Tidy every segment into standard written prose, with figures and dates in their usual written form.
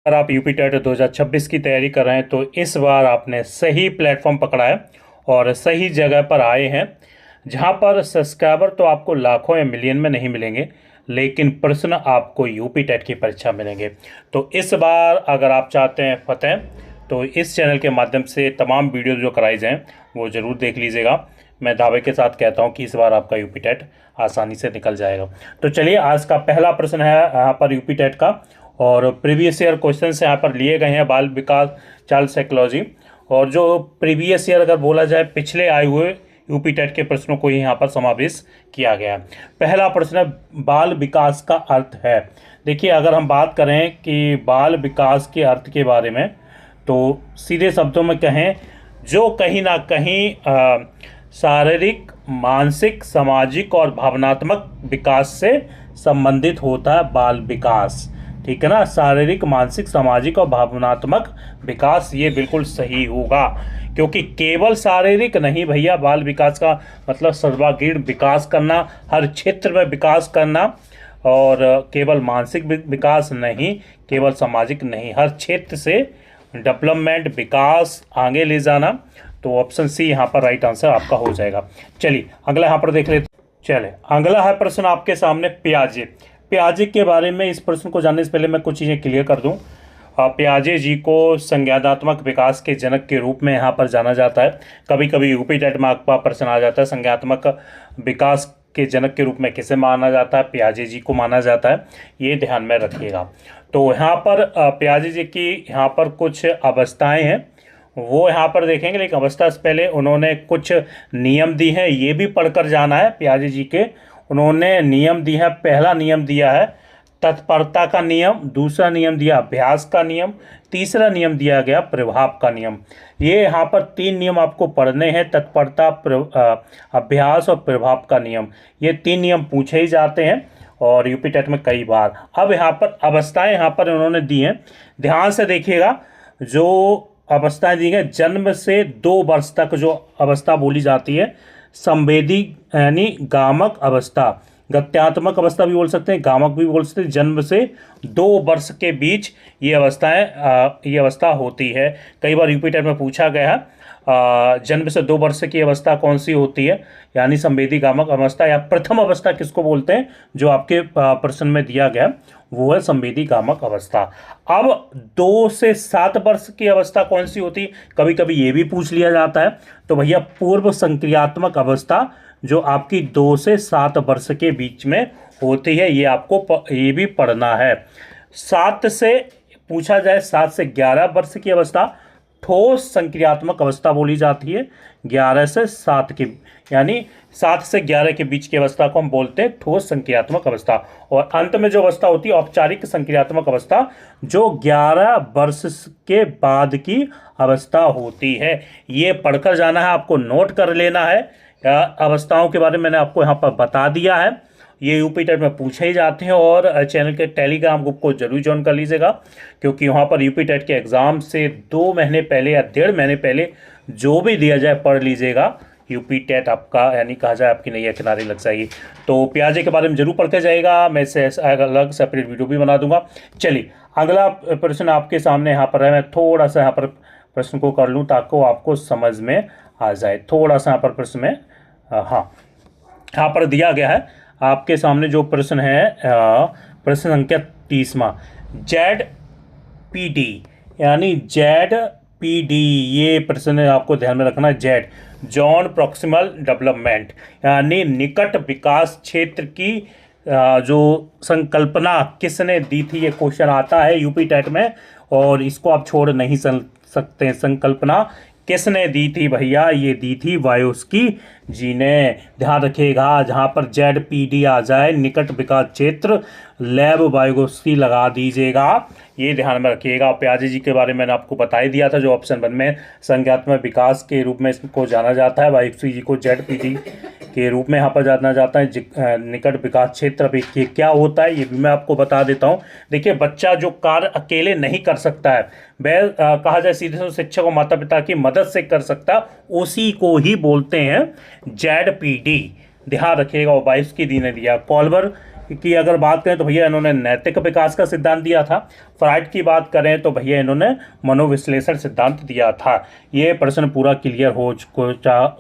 अगर आप UP TET 2026 की तैयारी कर रहे हैं तो इस बार आपने सही प्लेटफॉर्म पकड़ा है और सही जगह पर आए हैं, जहां पर सब्सक्राइबर तो आपको लाखों या मिलियन में नहीं मिलेंगे, लेकिन प्रश्न आपको यूपी टेट की परीक्षा मिलेंगे। तो इस बार अगर आप चाहते हैं फतेह, तो इस चैनल के माध्यम से तमाम वीडियो जो कराई जाएँ वो ज़रूर देख लीजिएगा। मैं दावे के साथ कहता हूं कि इस बार आपका यूपी टेट आसानी से निकल जाएगा। तो चलिए, आज का पहला प्रश्न है यहाँ पर यूपी टेट का, और प्रीवियस ईयर क्वेश्चन यहाँ पर लिए गए हैं बाल विकास चाइल्ड साइकोलॉजी। और जो प्रीवियस ईयर अगर बोला जाए पिछले आए हुए यूपी टेट के प्रश्नों को ही यहाँ पर समावेश किया गया है। पहला प्रश्न है, बाल विकास का अर्थ है। देखिए, अगर हम बात करें कि बाल विकास के अर्थ के बारे में, तो सीधे शब्दों में कहें, जो कहीं ना कहीं शारीरिक, मानसिक, सामाजिक और भावनात्मक विकास से संबंधित होता है बाल विकास। ठीक है ना, शारीरिक, मानसिक, सामाजिक और भावनात्मक विकास, ये बिल्कुल सही होगा, क्योंकि केवल शारीरिक नहीं भैया, बाल विकास का मतलब सर्वांगीण विकास करना, हर क्षेत्र में विकास करना, और केवल मानसिक विकास नहीं, केवल सामाजिक नहीं, हर क्षेत्र से डेवलपमेंट, विकास आगे ले जाना। तो ऑप्शन सी यहाँ पर राइट आंसर आपका हो जाएगा। चलिए अगला यहाँ पर देख लेते। चले, अगला है प्रश्न आपके सामने पियाजे। पियाजे के बारे में इस प्रश्न को जानने से पहले मैं कुछ चीज़ें क्लियर कर दूं। पियाजे जी को संज्ञानात्मक विकास के जनक के रूप में यहाँ पर जाना जाता है। कभी कभी यूपी टेट में आपका प्रश्न आ जाता है, संज्ञानात्मक विकास के जनक के रूप में किसे माना जाता है? पियाजे जी को माना जाता है, ये ध्यान में रखिएगा। तो यहाँ पर पियाजे जी की यहाँ पर कुछ अवस्थाएँ हैं, वो यहाँ पर देखेंगे, लेकिन अवस्था से पहले उन्होंने कुछ नियम दी हैं, ये भी पढ़कर जाना है। पियाजे जी के उन्होंने नियम दी है। पहला नियम दिया है तत्परता का नियम, दूसरा नियम दिया अभ्यास का नियम, तीसरा नियम दिया गया प्रभाव का नियम। ये यहाँ पर 3 नियम आपको पढ़ने हैं, तत्परता, अभ्यास और प्रभाव का नियम। ये 3 नियम पूछे ही जाते हैं और यूपी टेट में कई बार। अब यहाँ पर अवस्थाएं यहाँ पर उन्होंने दी हैं, ध्यान से देखिएगा। जो अवस्थाएं दी गई, जन्म से 2 वर्ष तक जो अवस्था बोली जाती है, संवेदी यानी गामक अवस्था, गत्यात्मक अवस्था भी बोल सकते हैं, गामक भी बोल सकते हैं। जन्म से 2 वर्ष के बीच ये अवस्था होती है। कई बार यूपी टेट में पूछा गया है जन्म से 2 वर्ष की अवस्था कौन सी होती है, यानी संवेदी गामक अवस्था, या प्रथम अवस्था किसको बोलते हैं, जो आपके प्रश्न में दिया गया वो है संवेदी गामक अवस्था। अब 2 से 7 वर्ष की अवस्था कौन सी होती है, कभी कभी ये भी पूछ लिया जाता है। तो भैया पूर्व संक्रियात्मक अवस्था, जो आपकी 2 से 7 वर्ष के बीच में होती है, ये आपको ये भी पढ़ना है। 7 से पूछा जाए 7 से 11 वर्ष की अवस्था ठोस संक्रियात्मक अवस्था बोली जाती है। 11 से 7 की, यानी 7 से 11 के बीच की अवस्था को हम बोलते हैं ठोस संक्रियात्मक अवस्था। और अंत में जो अवस्था होती है औपचारिक संक्रियात्मक अवस्था, जो 11 वर्ष के बाद की अवस्था होती है। ये पढ़कर जाना है, आपको नोट कर लेना है। अवस्थाओं के बारे में मैंने आपको यहाँ पर बता दिया है, ये यूपी टेट में पूछे ही जाते हैं। और चैनल के टेलीग्राम ग्रुप को जरूर ज्वाइन कर लीजिएगा, क्योंकि वहाँ पर यूपी टेट के एग्ज़ाम से 2 महीने पहले या 1.5 महीने पहले जो भी दिया जाए पढ़ लीजिएगा। यूपी टेट आपका, यानी कहा जाए आपकी नैया किनारे लग जाएगी। तो पियाजे के बारे में जरूर पढ़ते जाएगा, मैं इसे अलग सेपरेट वीडियो भी बना दूंगा। चलिए अगला प्रश्न आपके सामने यहाँ पर है। मैं थोड़ा सा यहाँ पर प्रश्न को कर लूँ ताकि आपको समझ में आ जाए। थोड़ा सा यहाँ पर प्रश्न में हाँ, यहाँ पर दिया गया है आपके सामने जो प्रश्न है, प्रश्न संख्या 30वां, ZPD यानी ZPD, ये प्रश्न आपको ध्यान में रखना है। जेड, जॉन प्रॉक्सिमल डेवलपमेंट, यानी निकट विकास क्षेत्र की जो संकल्पना किसने दी थी, ये क्वेश्चन आता है यूपी टेट में, और इसको आप छोड़ नहीं सकते। संकल्पना किसने दी थी भैया? ये दी थी वायोस्की जी ने। ध्यान रखिएगा, जहाँ पर ZPD आ जाए, निकट विकास क्षेत्र, लैब वायोस्की लगा दीजिएगा, ये ध्यान में रखिएगा। पियाजे जी के बारे में मैंने आपको बता ही दिया था, जो ऑप्शन 1 में संज्ञात्मक विकास के रूप में इसको जाना जाता है। वायोस्की जी को ZPD के रूप में यहाँ पर जाना जाता है। निकट विकास क्षेत्र अभी क्या होता है ये भी मैं आपको बता देता हूँ। देखिए, बच्चा जो कार्य अकेले नहीं कर सकता है, वह कहा जाए सीधे से शिक्षक और माता पिता की मदद से कर सकता है, उसी को ही बोलते हैं ZPD। ध्यान रखिएगा। और 22 की दी ने दिया। कॉल्बर की अगर बात करें तो भैया इन्होंने नैतिक विकास का सिद्धांत दिया था। फ्राइड की बात करें तो भैया इन्होंने मनोविश्लेषण सिद्धांत दिया था। ये प्रश्न पूरा क्लियर हो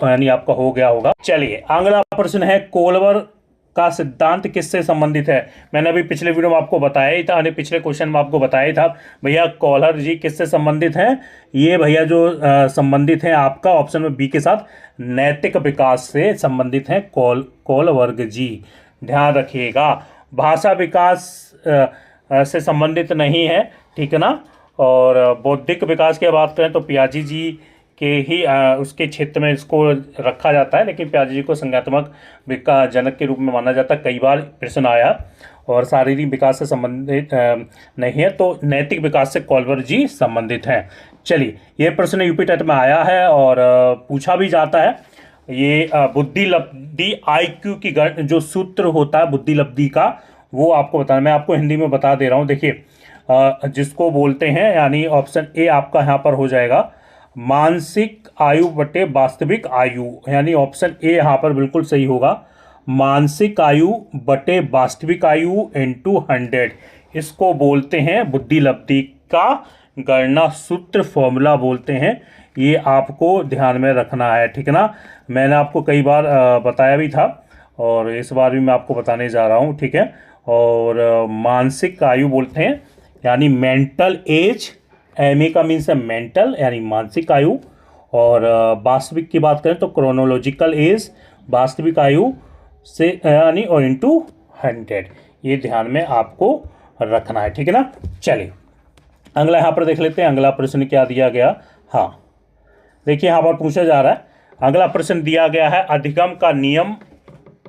यानी आपका हो गया होगा। चलिए अगला प्रश्न है, कोलबर का सिद्धांत किससे संबंधित है? मैंने अभी पिछले वीडियो में आपको बताया ही था, यानी पिछले क्वेश्चन में आपको बताया ही था भैया कॉलर जी किससे संबंधित हैं। ये भैया जो संबंधित हैं आपका ऑप्शन में बी के साथ, नैतिक विकास से संबंधित हैं कोलवर्ग जी, ध्यान रखिएगा। भाषा विकास से संबंधित नहीं है, ठीक है ना। और बौद्धिक विकास की बात करें तो पियाजी जी के ही उसके क्षेत्र में इसको रखा जाता है, लेकिन पियाजी जी को संज्ञानात्मक विकास जनक के रूप में माना जाता है। कई बार प्रश्न आया, और शारीरिक विकास से संबंधित नहीं है, तो नैतिक विकास से कोलबर जी संबंधित हैं। चलिए ये प्रश्न यूपी टेट में आया है और पूछा भी जाता है। ये बुद्धि लब्धि IQ की जो सूत्र होता है बुद्धि लब्धि का, वो आपको बताना, मैं आपको हिंदी में बता दे रहा हूँ। देखिए जिसको बोलते हैं, यानी ऑप्शन ए आपका यहाँ पर हो जाएगा, मानसिक आयु बटे वास्तविक आयु, यानी ऑप्शन ए यहाँ पर बिल्कुल सही होगा, मानसिक आयु बटे वास्तविक आयु इंटू 100। इसको बोलते हैं बुद्धि लब्धि का गणना सूत्र, फॉर्मूला बोलते हैं। ये आपको ध्यान में रखना है, ठीक है ना। मैंने आपको कई बार बताया भी था, और इस बार भी मैं आपको बताने जा रहा हूँ, ठीक है। और मानसिक आयु बोलते हैं, यानी मेंटल एज, MA का मीन्स है मेंटल, यानी मानसिक आयु। और वास्तविक की बात करें तो क्रोनोलॉजिकल एज, वास्तविक आयु से यानी और इंटू 100। ये ध्यान में आपको रखना है, ठीक है ना। चलिए अगला यहाँ पर देख लेते हैं, अगला प्रश्न क्या दिया गया। हाँ देखिए यहाँ पर पूछा जा रहा है, अगला प्रश्न दिया गया है, अधिगम का नियम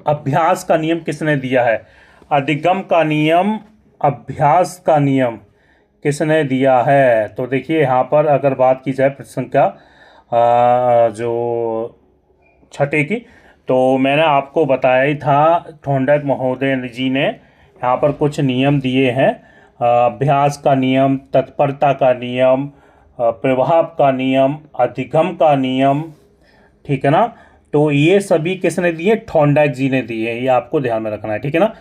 अभ्यास का नियम किसने दिया है? अधिगम का नियम अभ्यास का नियम किसने दिया है? तो देखिए यहाँ पर अगर बात की जाए प्रश्न संख्या जो 6 की, तो मैंने आपको बताया ही था, थॉर्नडाइक महोदय जी ने यहाँ पर कुछ नियम दिए हैं। अभ्यास का नियम, तत्परता का नियम, प्रभाव का नियम, अधिगम का नियम, ठीक है ना। तो ये सभी किसने दिए? थॉर्नडाइक जी ने दिए, ये आपको ध्यान में रखना है, ठीक है ना।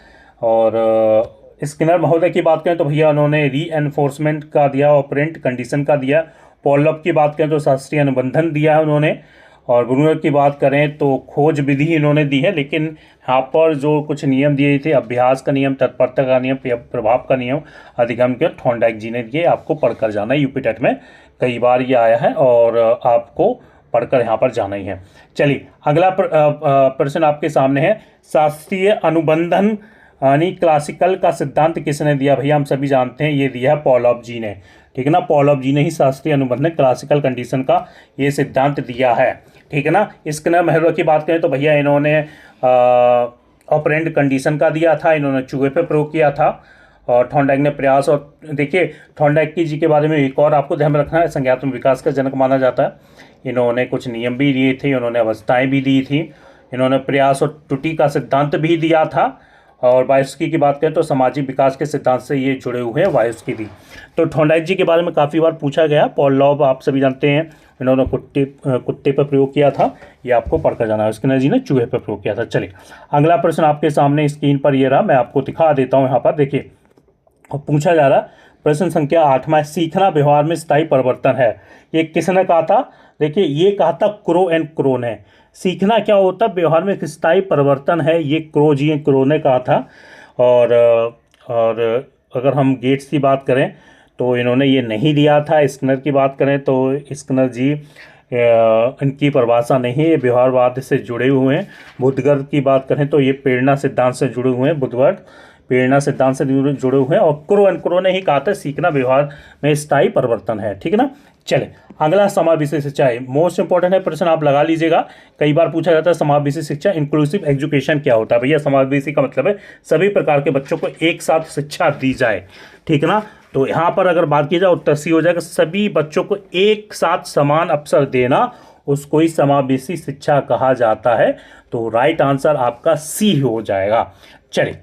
और स्किनर महोदय की बात करें तो भैया उन्होंने रीएनफोर्समेंट का दिया, ऑपरेंट कंडीशन का दिया। पॉलॉप की बात करें तो शास्त्रीय अनुबंधन दिया है उन्होंने। और ब्रूनर की बात करें तो खोज विधि इन्होंने दी है, लेकिन यहाँ पर जो कुछ नियम दिए थे, अभ्यास का नियम, तत्परता का नियम, प्रभाव का नियम, अधिगम के थॉर्नडाइक जी ने दिए। आपको पढ़कर जाना है, यूपी टेट में कई बार ये आया है और आपको पढ़कर यहाँ पर जाना ही है। चलिए अगला प्रश्न आपके सामने है, शास्त्रीय अनुबंधन यानी क्लासिकल का सिद्धांत किसने दिया? भैया हम सभी जानते हैं, ये दिया है पॉलॉप जी ने, ठीक है ना। पॉलॉप जी ने ही शास्त्रीय अनुबंधन क्लासिकल कंडीशन का ये सिद्धांत दिया है, ठीक है ना। स्किनर महोदय की बात करें तो भैया इन्होंने ऑपरेंट कंडीशन का दिया था, इन्होंने चूहे पे प्रयोग किया था। और थॉर्नडाइक ने प्रयास, और देखिए थॉर्नडाइक जी के बारे में एक और आपको ध्यान रखना है, संज्ञानात्मक विकास का जनक माना जाता है। इन्होंने कुछ नियम भी दिए थे, इन्होंने अवस्थाएं भी दी थी, इन्होंने प्रयास और त्रुटि का सिद्धांत भी दिया था। और वायुस्की की बात करें तो सामाजिक विकास के सिद्धांत से ये जुड़े हुए हैं, वायुस्की भी। तो थॉर्नडाइक जी के बारे में काफ़ी बार पूछा गया। पॉलॉप आप सभी जानते हैं, इन्होंने कुत्ते पर प्रयोग किया था, ये आपको पढ़कर जाना है। स्किनर जी ने चूहे पर प्रयोग किया था। चलिए अगला प्रश्न आपके सामने स्क्रीन पर ये रहा, मैं आपको दिखा देता हूँ यहाँ पर। देखिए पूछा जा रहा प्रश्न संख्या 8, सीखना व्यवहार में स्थायी परिवर्तन है, ये किसने कहा था? देखिए ये कहा था क्रो एंड क्रो ने। सीखना क्या होता है? व्यवहार में स्थायी परिवर्तन है, ये क्रो ने कहा था। और अगर हम गेट्स की बात करें तो इन्होंने ये नहीं दिया था। स्किनर की बात करें तो स्किनर जी इनकी परिभाषा नहीं है, व्यवहारवाद से जुड़े हुए हैं। बुद्धगर्ग की बात करें तो ये प्रेरणा सिद्धांत से जुड़े हुए हैं, बुद्धगर्ग प्रेरणा सिद्धांत से जुड़े हुए हैं। और क्रो एंड क्रो ने ही कहा था सीखना व्यवहार में स्थायी परिवर्तन है, ठीक है ना। चले अगला समावेशी शिक्षा है, मोस्ट इंपॉर्टेंट है प्रश्न, आप लगा लीजिएगा। कई बार पूछा जाता है समावेशी शिक्षा, इंक्लूसिव एजुकेशन क्या होता है? भैया समावेशी का मतलब है सभी प्रकार के बच्चों को एक साथ शिक्षा दी जाए, ठीक है ना। तो यहाँ पर अगर बात की जाए उत्तर सी हो जाएगा, सभी बच्चों को एक साथ समान अवसर देना, उसको ही समावेशी शिक्षा कहा जाता है। तो राइट आंसर आपका सी हो जाएगा। चलिए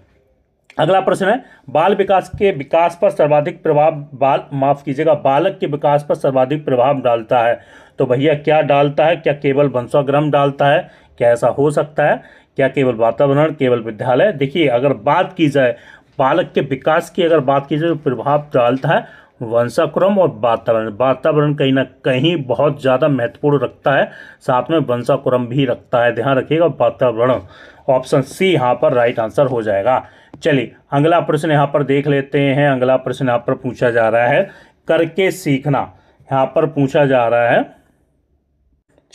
अगला प्रश्न है, बाल विकास के विकास पर सर्वाधिक प्रभाव बालक के विकास पर सर्वाधिक प्रभाव डालता है। तो भैया क्या डालता है? क्या केवल वंशानुक्रम डालता है? क्या ऐसा हो सकता है क्या केवल वातावरण, केवल विद्यालय? देखिए अगर बात की जाए बालक के विकास की, अगर बात की जाए तो प्रभाव डालता है वंशाक्रम और वातावरण। वातावरण कहीं ना कहीं बहुत ज़्यादा महत्वपूर्ण रखता है, साथ में वंशाक्रम भी रखता है, ध्यान रखिएगा वातावरण। ऑप्शन सी यहाँ पर राइट आंसर हो जाएगा। चलिए अगला प्रश्न यहाँ पर देख लेते हैं। अगला प्रश्न यहाँ पर पूछा जा रहा है करके सीखना, यहाँ पर पूछा जा रहा है।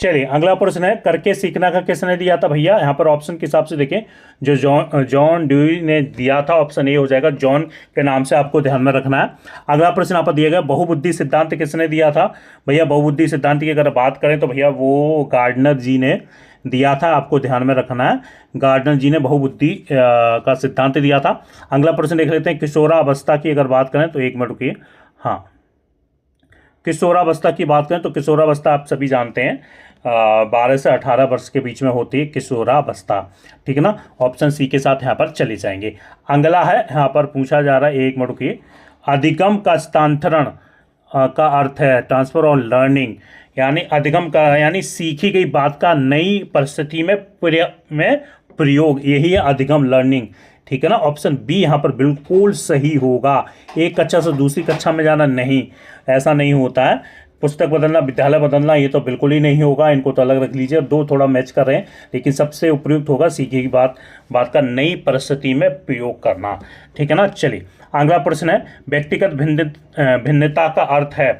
चलिए अगला प्रश्न है करके सीखना का किसने दिया था भैया? यहाँ पर ऑप्शन के हिसाब से देखें, जो जॉन ड्यूई ने दिया था, ऑप्शन ए हो जाएगा। जॉन के नाम से आपको ध्यान में रखना है। अगला प्रश्न यहाँ पर दिया गया बहुबुद्धि सिद्धांत किसने दिया था? भैया बहुबुद्धि सिद्धांत की अगर बात करें तो भैया वो गार्डनर जी ने दिया था, आपको ध्यान में रखना है। गार्डनर जी ने बहुबुद्धि का सिद्धांत दिया था। अगला प्रश्न देख लेते हैं किशोरावस्था की अगर बात करें तो, एक मिनट रुकिए। हाँ, किशोरावस्था की बात करें तो किशोरावस्था आप सभी जानते हैं 12 से 18 वर्ष के बीच में होती है किशोरावस्था, ठीक है ना। ऑप्शन सी के साथ यहाँ पर चले जाएंगे। अगला है यहाँ पर पूछा जा रहा है, एक मिनट रुकिए। अधिगम का स्थानांतरण का अर्थ है ट्रांसफर ऑन लर्निंग, यानी अधिगम का यानी सीखी गई बात का नई परिस्थिति में प्रयोग, यही है अधिगम, लर्निंग, ठीक है ना। ऑप्शन बी यहाँ पर बिल्कुल सही होगा। एक कक्षा से दूसरी कक्षा में जाना नहीं, ऐसा नहीं होता है। पुस्तक बदलना, विद्यालय बदलना, ये तो बिल्कुल ही नहीं होगा, इनको तो अलग रख लीजिए। दो थोड़ा मैच कर रहे हैं, लेकिन सबसे उपयुक्त होगा सीखी की बात का नई परिस्थिति में प्रयोग करना, ठीक है ना। चलिए अगला प्रश्न है व्यक्तिगत भिन्नता का अर्थ है।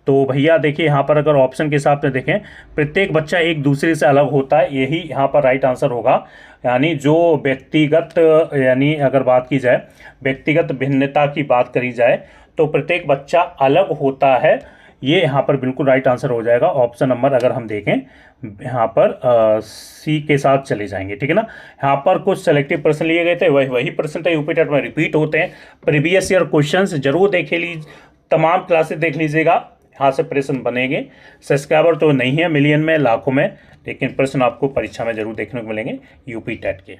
तो भैया देखिए यहाँ पर अगर ऑप्शन के हिसाब से देखें, प्रत्येक बच्चा एक दूसरे से अलग होता है, यही यहाँ पर राइट आंसर होगा। यानी जो व्यक्तिगत, यानी अगर बात की जाए व्यक्तिगत भिन्नता की बात करी जाए तो प्रत्येक बच्चा अलग होता है, ये यहाँ पर बिल्कुल राइट आंसर हो जाएगा। ऑप्शन नंबर अगर हम देखें यहाँ पर सी के साथ चले जाएंगे, ठीक है ना। यहाँ पर कुछ सेलेक्टिव प्रश्न लिए गए थे, वही प्रश्न थे यूपी टेट में रिपीट होते हैं। प्रीवियस ईयर क्वेश्चंस जरूर देखे लीजिए, तमाम क्लासेस देख लीजिएगा, यहाँ से प्रश्न बनेंगे। सब्सक्राइबर तो नहीं है मिलियन में, लाखों में, लेकिन प्रश्न आपको परीक्षा में जरूर देखने को मिलेंगे यूपी टेट के।